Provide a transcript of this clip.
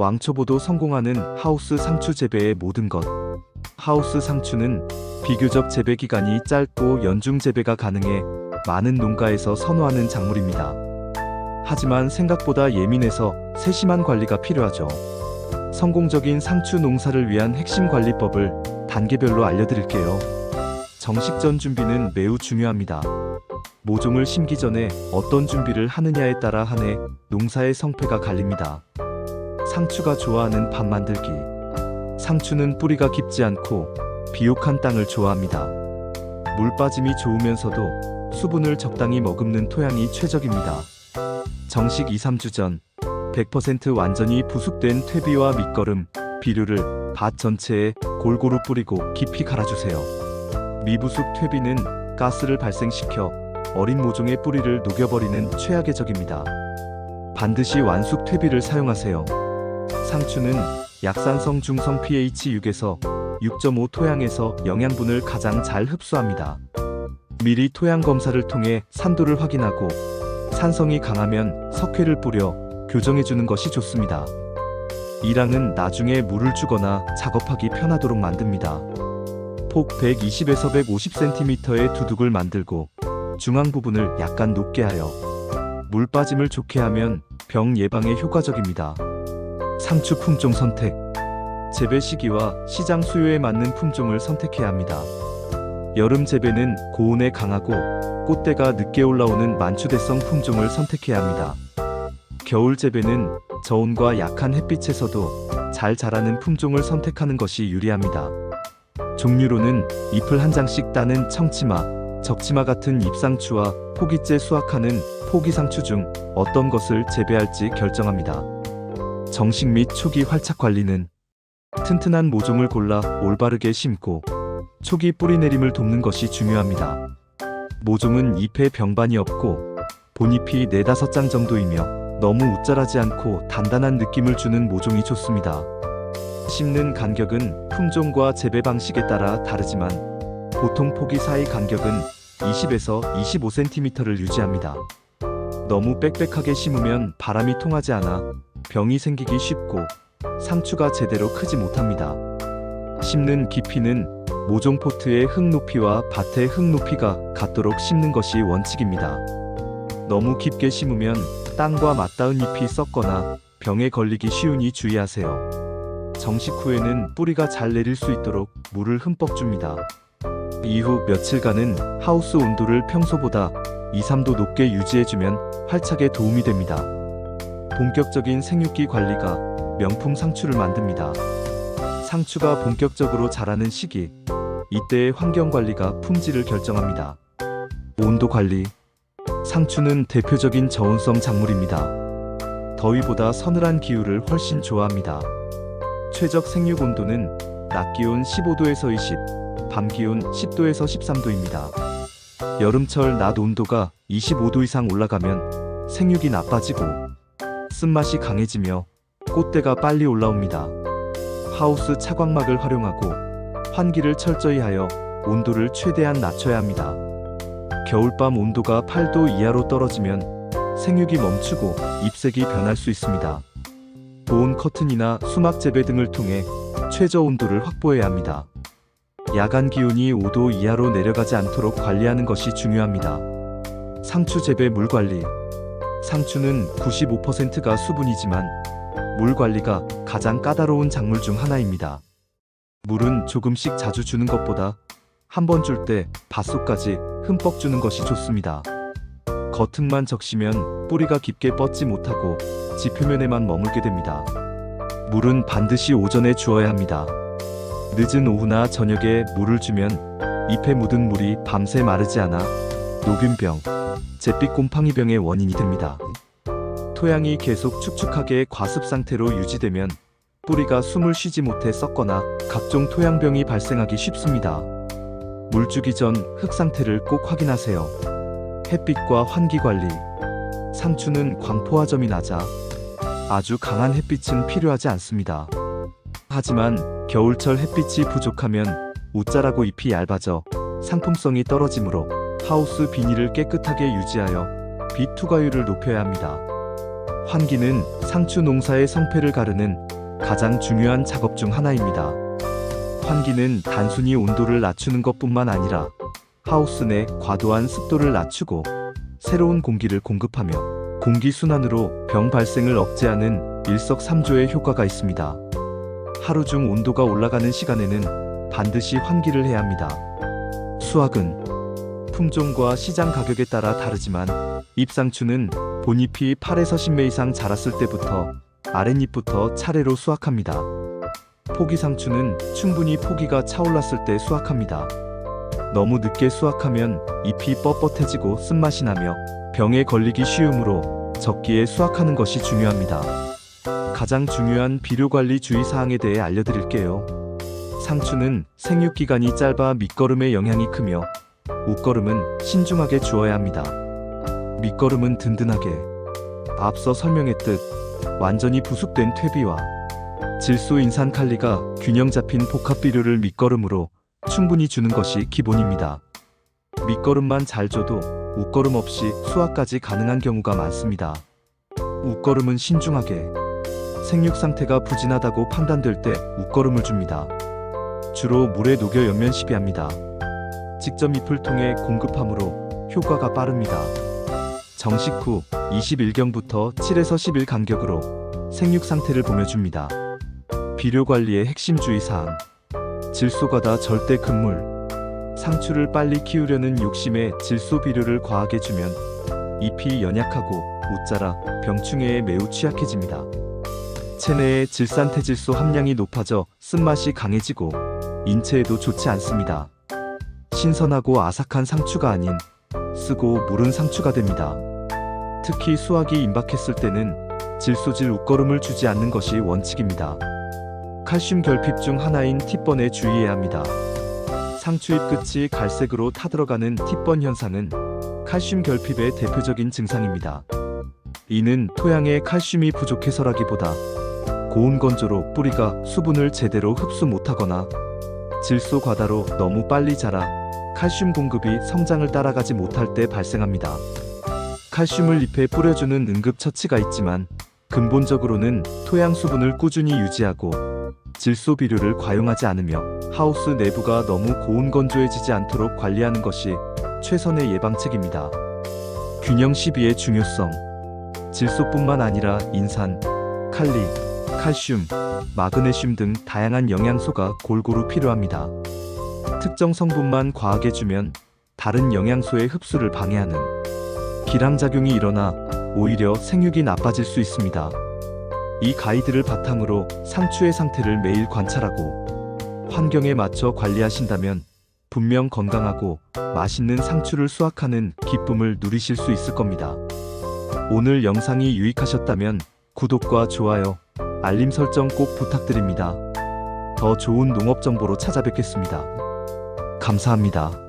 왕초보도 성공하는 하우스 상추 재배의 모든 것. 하우스 상추는 비교적 재배 기간이 짧고 연중 재배가 가능해 많은 농가에서 선호하는 작물입니다. 하지만 생각보다 예민해서 세심한 관리가 필요하죠. 성공적인 상추 농사를 위한 핵심 관리법을 단계별로 알려드릴게요. 정식전 준비는 매우 중요합니다. 모종을 심기 전에 어떤 준비를 하느냐에 따라 한 해 농사의 성패가 갈립니다. 상추가 좋아하는 밥 만들기. 상추는 뿌리가 깊지 않고 비옥한 땅을 좋아합니다. 물 빠짐이 좋으면서도 수분을 적당히 머금는 토양이 최적입니다. 정식 2-3주 전 100% 완전히 부숙된 퇴비와 밑거름, 비료를 밭 전체에 골고루 뿌리고 깊이 갈아주세요. 미부숙 퇴비는 가스를 발생시켜 어린 모종의 뿌리를 녹여버리는 최악의 적입니다. 반드시 완숙 퇴비를 사용하세요. 상추는 약산성 중성 pH 6에서 6.5 토양에서 영양분을 가장 잘 흡수합니다. 미리 토양 검사를 통해 산도를 확인하고 산성이 강하면 석회를 뿌려 교정해주는 것이 좋습니다. 이랑은 나중에 물을 주거나 작업하기 편하도록 만듭니다. 폭 120에서 150cm의 두둑을 만들고 중앙 부분을 약간 높게 하여 물 빠짐을 좋게 하면 병 예방에 효과적입니다. 상추 품종 선택. 재배 시기와 시장 수요에 맞는 품종을 선택해야 합니다. 여름 재배는 고온에 강하고 꽃대가 늦게 올라오는 만추대성 품종을 선택해야 합니다. 겨울 재배는 저온과 약한 햇빛에서도 잘 자라는 품종을 선택하는 것이 유리합니다. 종류로는 잎을 한 장씩 따는 청치마, 적치마 같은 잎상추와 포기째 수확하는 포기상추 중 어떤 것을 재배할지 결정합니다. 정식 및 초기 활착 관리는 튼튼한 모종을 골라 올바르게 심고 초기 뿌리 내림을 돕는 것이 중요합니다. 모종은 잎에 병반이 없고 본잎이 4-5장 정도이며 너무 우짜라지 않고 단단한 느낌을 주는 모종이 좋습니다. 심는 간격은 품종과 재배 방식에 따라 다르지만 보통 포기 사이 간격은 20에서 25cm를 유지합니다. 너무 빽빽하게 심으면 바람이 통하지 않아 병이 생기기 쉽고 상추가 제대로 크지 못합니다. 심는 깊이는 모종 포트의 흙 높이와 밭의 흙 높이가 같도록 심는 것이 원칙입니다. 너무 깊게 심으면 땅과 맞닿은 잎이 썩거나 병에 걸리기 쉬우니 주의하세요. 정식 후에는 뿌리가 잘 내릴 수 있도록 물을 흠뻑 줍니다. 이후 며칠간은 하우스 온도를 평소보다 2-3도 높게 유지해주면 활착에 도움이 됩니다. 본격적인 생육기 관리가 명품 상추를 만듭니다. 상추가 본격적으로 자라는 시기, 이때의 환경 관리가 품질을 결정합니다. 온도 관리. 상추는 대표적인 저온성 작물입니다. 더위보다 서늘한 기후를 훨씬 좋아합니다. 최적 생육 온도는 낮 기온 15도에서 20, 밤 기온 10도에서 13도입니다. 여름철 낮 온도가 25도 이상 올라가면 생육이 나빠지고 쓴맛이 강해지며 꽃대가 빨리 올라옵니다. 하우스 차광막을 활용하고 환기를 철저히 하여 온도를 최대한 낮춰야 합니다. 겨울밤 온도가 8도 이하로 떨어지면 생육이 멈추고 잎색이 변할 수 있습니다. 보온 커튼이나 수막 재배 등을 통해 최저 온도를 확보해야 합니다. 야간 기온이 5도 이하로 내려가지 않도록 관리하는 것이 중요합니다. 상추 재배 물 관리. 상추는 95%가 수분이지만 물 관리가 가장 까다로운 작물 중 하나입니다. 물은 조금씩 자주 주는 것보다 한 번 줄 때 밭속까지 흠뻑 주는 것이 좋습니다. 겉흙만 적시면 뿌리가 깊게 뻗지 못하고 지표면에만 머물게 됩니다. 물은 반드시 오전에 주어야 합니다. 늦은 오후나 저녁에 물을 주면 잎에 묻은 물이 밤새 마르지 않아 녹균병, 잿빛 곰팡이병의 원인이 됩니다. 토양이 계속 축축하게 과습 상태로 유지되면 뿌리가 숨을 쉬지 못해 썩거나 각종 토양병이 발생하기 쉽습니다. 물 주기 전 흙 상태를 꼭 확인하세요. 햇빛과 환기 관리. 상추는 광포화점이 낮아 아주 강한 햇빛은 필요하지 않습니다. 하지만 겨울철 햇빛이 부족하면 웃자라고 잎이 얇아져 상품성이 떨어지므로 하우스 비닐을 깨끗하게 유지하여 빛 투과율을 높여야 합니다. 환기는 상추 농사의 성패를 가르는 가장 중요한 작업 중 하나입니다. 환기는 단순히 온도를 낮추는 것뿐만 아니라 하우스 내 과도한 습도를 낮추고 새로운 공기를 공급하며 공기순환으로 병 발생을 억제하는 일석삼조의 효과가 있습니다. 하루 중 온도가 올라가는 시간에는 반드시 환기를 해야 합니다. 수확은 품종과 시장 가격에 따라 다르지만 잎상추는 본잎이 8에서 10매 이상 자랐을 때부터 아랫잎부터 차례로 수확합니다. 포기상추는 충분히 포기가 차올랐을 때 수확합니다. 너무 늦게 수확하면 잎이 뻣뻣해지고 쓴맛이 나며 병에 걸리기 쉬우므로 적기에 수확하는 것이 중요합니다. 가장 중요한 비료관리 주의사항에 대해 알려드릴게요. 상추는 생육기간이 짧아 밑거름의 영향이 크며 웃거름은 신중하게 주어야 합니다. 밑거름은 든든하게, 앞서 설명했듯 완전히 부숙된 퇴비와 질소 인산 칼리가 균형 잡힌 복합 비료를 밑거름으로 충분히 주는 것이 기본입니다. 밑거름만 잘 줘도 웃거름 없이 수확까지 가능한 경우가 많습니다. 웃거름은 신중하게, 생육 상태가 부진하다고 판단될 때 웃거름을 줍니다. 주로 물에 녹여 연면 시비합니다. 직접 잎을 통해 공급함으로 효과가 빠릅니다. 정식 후 21경부터 7에서 10일 간격으로 생육 상태를 보며 줍니다. 비료 관리의 핵심 주의사항. 질소과다 절대 금물. 상추를 빨리 키우려는 욕심에 질소 비료를 과하게 주면 잎이 연약하고 웃자라 병충해에 매우 취약해집니다. 체내의 질산태질소 함량이 높아져 쓴맛이 강해지고 인체에도 좋지 않습니다. 신선하고 아삭한 상추가 아닌 쓰고 무른 상추가 됩니다. 특히 수확이 임박했을 때는 질소질 웃거름을 주지 않는 것이 원칙입니다. 칼슘 결핍 중 하나인 팁번에 주의해야 합니다. 상추잎 끝이 갈색으로 타들어가는 팁번 현상은 칼슘 결핍의 대표적인 증상입니다. 이는 토양에 칼슘이 부족해서라기보다 고온 건조로 뿌리가 수분을 제대로 흡수 못하거나 질소 과다로 너무 빨리 자라 칼슘 공급이 성장을 따라가지 못할 때 발생합니다. 칼슘을 잎에 뿌려주는 응급처치가 있지만 근본적으로는 토양 수분을 꾸준히 유지하고 질소 비료를 과용하지 않으며 하우스 내부가 너무 고온 건조해지지 않도록 관리하는 것이 최선의 예방책입니다. 균형 시비의 중요성. 질소뿐만 아니라 인산, 칼리, 칼슘, 마그네슘 등 다양한 영양소가 골고루 필요합니다. 특정 성분만 과하게 주면 다른 영양소의 흡수를 방해하는 기량작용이 일어나 오히려 생육이 나빠질 수 있습니다. 이 가이드를 바탕으로 상추의 상태를 매일 관찰하고 환경에 맞춰 관리하신다면 분명 건강하고 맛있는 상추를 수확하는 기쁨을 누리실 수 있을 겁니다. 오늘 영상이 유익하셨다면 구독과 좋아요, 알림 설정 꼭 부탁드립니다. 더 좋은 농업 정보로 찾아뵙겠습니다. 감사합니다.